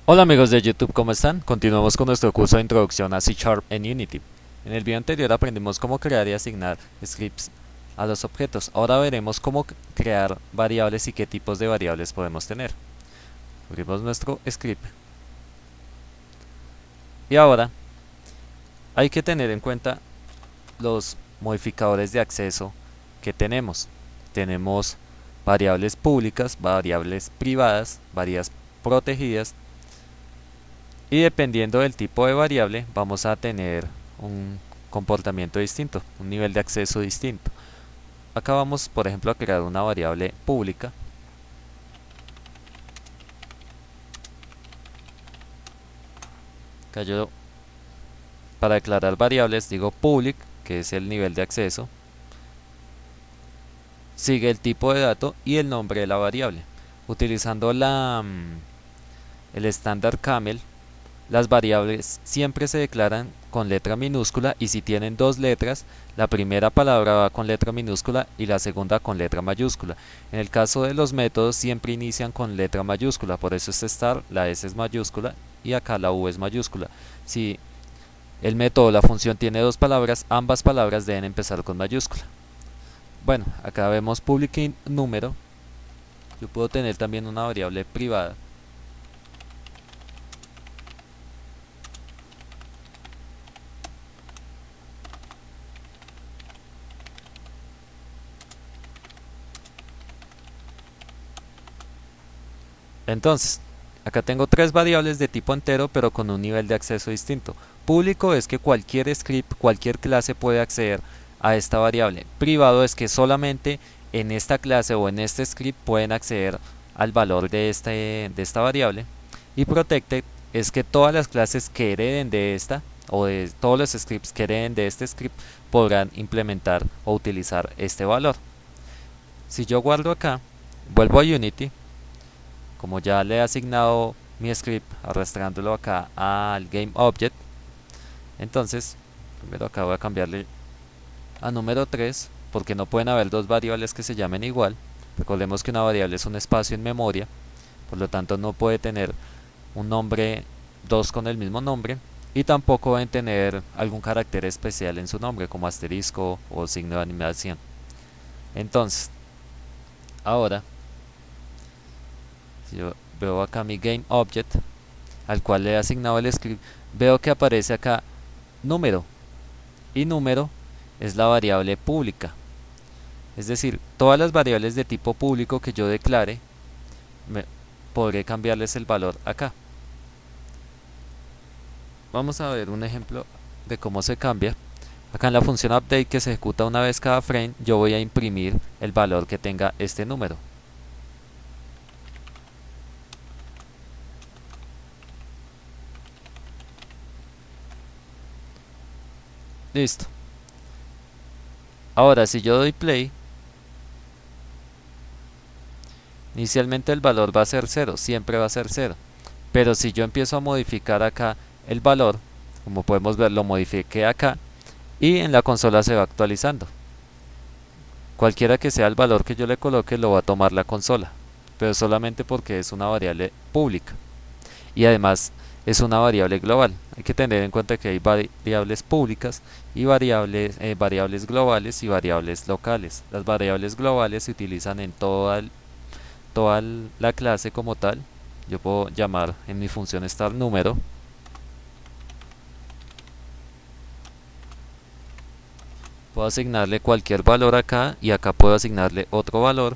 Hola amigos de YouTube, ¿cómo están? Continuamos con nuestro curso de introducción a C# en Unity. En el video anterior aprendimos cómo crear y asignar scripts a los objetos. Ahora veremos cómo crear variables y qué tipos de variables podemos tener. Abrimos nuestro script. Y ahora hay que tener en cuenta los modificadores de acceso que tenemos. Tenemos variables públicas, variables privadas, variables protegidas. Y dependiendo del tipo de variable, vamos a tener un comportamiento distinto, un nivel de acceso distinto. Acá vamos, por ejemplo, a crear una variable pública. Acá yo, para declarar variables, digo public, que es el nivel de acceso. Sigue el tipo de dato y el nombre de la variable. Utilizando el estándar camel, las variables siempre se declaran con letra minúscula y si tienen dos letras, la primera palabra va con letra minúscula y la segunda con letra mayúscula. En el caso de los métodos siempre inician con letra mayúscula, por eso este star, la S es mayúscula y acá la U es mayúscula. Si el método o la función tiene dos palabras, ambas palabras deben empezar con mayúscula. Bueno, acá vemos public int número. Yo puedo tener también una variable privada. Entonces, acá tengo tres variables de tipo entero pero con un nivel de acceso distinto. Público es que cualquier script, cualquier clase puede acceder a esta variable. Privado es que solamente en esta clase o en este script pueden acceder al valor de esta variable. Y protected es que todas las clases que hereden de esta o de todos los scripts que hereden de este script podrán implementar o utilizar este valor. Si yo guardo acá, vuelvo a Unity. Como ya le he asignado mi script arrastrándolo acá al GameObject, entonces primero acá voy a cambiarle a número 3 porque no pueden haber dos variables que se llamen igual. Recordemos que una variable es un espacio en memoria, por lo tanto no puede tener un nombre 2 con el mismo nombre y tampoco deben tener algún carácter especial en su nombre como asterisco o signo de animación. Entonces, ahora si yo veo acá mi GameObject al cual le he asignado el script, veo que aparece acá número y número es la variable pública. Es decir, todas las variables de tipo público que yo declare, podré cambiarles el valor acá. Vamos a ver un ejemplo de cómo se cambia. Acá en la función update que se ejecuta una vez cada frame, yo voy a imprimir el valor que tenga este número. Listo. Ahora si yo doy play, inicialmente el valor va a ser 0, siempre va a ser 0. Pero si yo empiezo a modificar acá el valor, como podemos ver, lo modifiqué acá y en la consola se va actualizando. Cualquiera que sea el valor que yo le coloque lo va a tomar la consola, pero solamente porque es una variable pública y además es una variable global. Hay que tener en cuenta que hay variables públicas y variables globales y variables locales. Las variables globales se utilizan en toda la clase como tal. Yo puedo llamar en mi función star número. Puedo asignarle cualquier valor acá y acá puedo asignarle otro valor.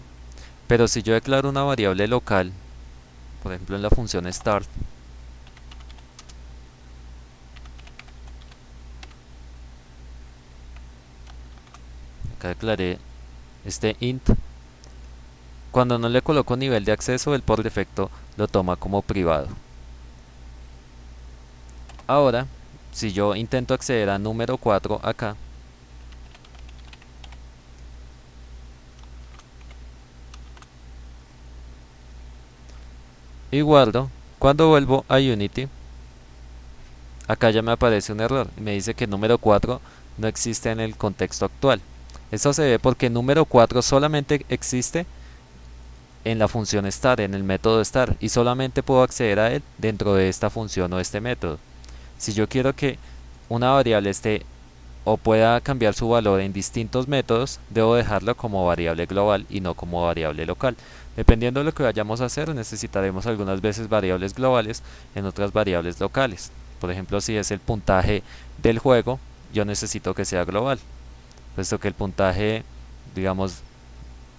Pero si yo declaro una variable local, por ejemplo en la función start, acá declaré este int, cuando no le coloco nivel de acceso, él por defecto lo toma como privado. Ahora, si yo intento acceder a número 4 acá, y guardo, cuando vuelvo a Unity, acá ya me aparece un error y me dice que número 4 no existe en el contexto actual. Eso se ve porque número 4 solamente existe en la función star, en el método star, y solamente puedo acceder a él dentro de esta función o este método. Si yo quiero que una variable esté o pueda cambiar su valor en distintos métodos, debo dejarlo como variable global y no como variable local. Dependiendo de lo que vayamos a hacer, necesitaremos algunas veces variables globales, en otras variables locales. Por ejemplo, si es el puntaje del juego, yo necesito que sea global, puesto que el puntaje, digamos,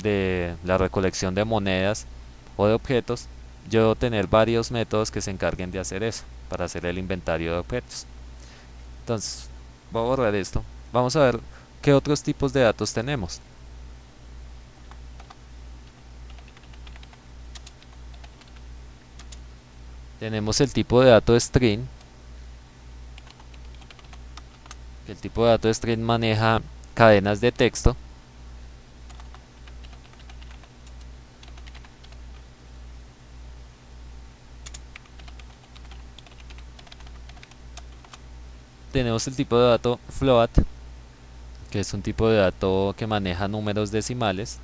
de la recolección de monedas o de objetos, yo debo tener varios métodos que se encarguen de hacer eso, para hacer el inventario de objetos. Entonces, voy a borrar esto. Vamos a ver qué otros tipos de datos tenemos. Tenemos el tipo de dato string. El tipo de dato string maneja cadenas de texto. Tenemos el tipo de dato float, que es un tipo de dato que maneja números decimales.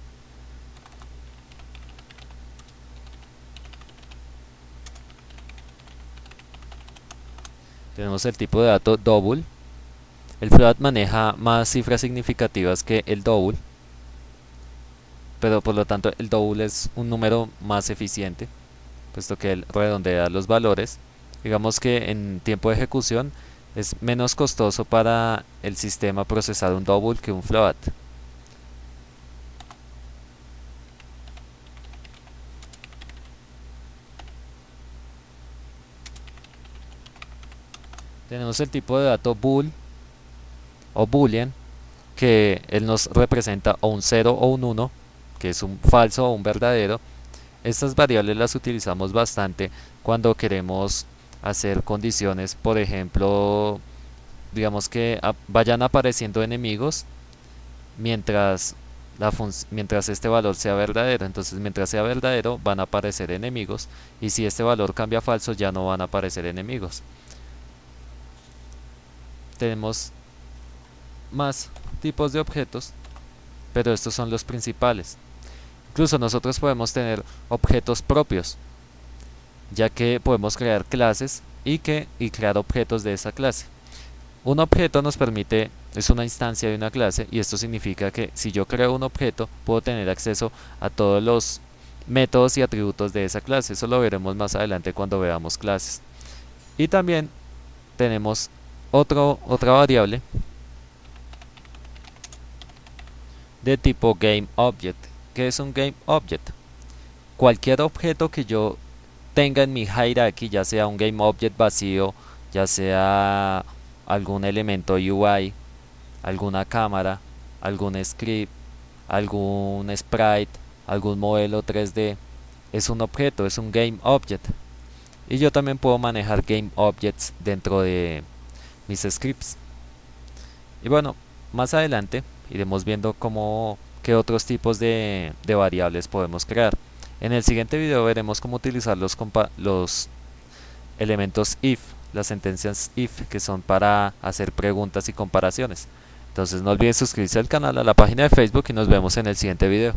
Tenemos el tipo de dato double. El float maneja más cifras significativas que el double, pero por lo tanto el double es un número más eficiente, puesto que él redondea los valores. Digamos que en tiempo de ejecución es menos costoso para el sistema procesar un double que un float. Tenemos el tipo de dato bool o boolean, que él nos representa o un 0 o un 1, que es un falso o un verdadero. Estas variables las utilizamos bastante cuando queremos hacer condiciones, por ejemplo, digamos que vayan apareciendo enemigos mientras mientras este valor sea verdadero. Entonces, mientras sea verdadero van a aparecer enemigos, y si este valor cambia a falso ya no van a aparecer enemigos. Tenemos más tipos de objetos, pero estos son los principales. Incluso nosotros podemos tener objetos propios, ya que podemos crear clases y crear objetos de esa clase. Un objeto nos permite, es una instancia de una clase, y esto significa que si yo creo un objeto puedo tener acceso a todos los métodos y atributos de esa clase. Eso lo veremos más adelante cuando veamos clases. Y también tenemos otra variable de tipo GameObject. ¿Qué es un GameObject? Cualquier objeto que yo tenga en mi hierarchy, ya sea un GameObject vacío, ya sea algún elemento UI, alguna cámara, algún script, algún sprite, algún modelo 3D, es un objeto, es un GameObject. Y yo también puedo manejar GameObjects dentro de mis scripts. Y bueno, más adelante iremos viendo qué otros tipos de variables podemos crear. En el siguiente video veremos cómo utilizar los elementos if, las sentencias if, que son para hacer preguntas y comparaciones. Entonces no olviden suscribirse al canal, a la página de Facebook, y nos vemos en el siguiente video.